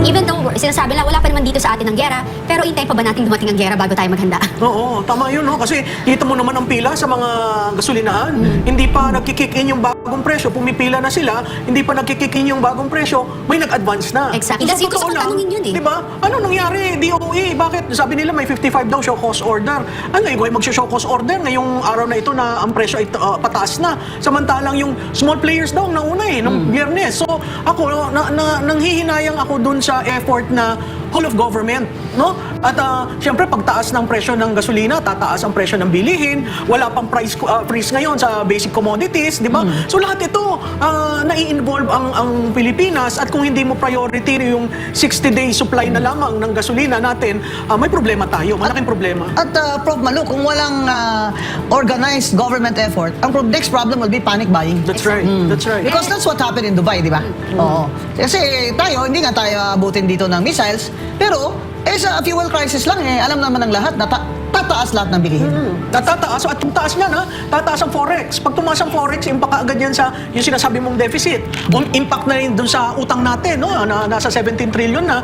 Even though sinasabi lang, wala pa naman dito sa atin ang gera, pero intay pa ba natin dumating ang gera bago tayo maghanda? Oo, tama yun, no? Kasi kita mo naman ang pila sa mga gasolinahan. Hindi pa nagkikick in yung bagong presyo. Pumipila na sila, hindi pa nagkikick in yung bagong presyo, may nag-advance na. Exactly. Kasi gusto ko tanungin yun eh. Di ba? Ano nangyari? DOE, bakit? Sabi nila may 55 daw show cause order. Ano, ikaw ay mag-show cause order ngayong araw na ito na ang presyo ay pataas na. Samantalang yung small players daw ang nauna nung Biyernes. So ako, nanghihinayang ako dun sa effort na whole of government, no? At siyempre pagtaas ng presyo ng gasolina, tataas ang presyo ng bilihin, wala pang price freeze ngayon sa basic commodities, di ba? So lahat ito nai-involve ang Pilipinas, at kung hindi mo priority yung 60-day supply na lamang ng gasolina natin, may problema tayo, malaking problema. At Prof. Malu, kung walang organized government effort, ang next problem will be panic buying. That's right. That's right. Because that's what happened in Dubai, di ba? Oo. Kasi tayo, hindi nga tayo abutin dito ng missiles, pero sa fuel crisis lang, alam naman ng lahat na tataas lahat ng bilihin. Tataas, at kung taas niyan, tataas ang forex. Pag tumaas ang forex, impact agad yan sa yung sinasabi mong deficit. Impact na rin dun sa utang natin, no? Na nasa 17 trillion na.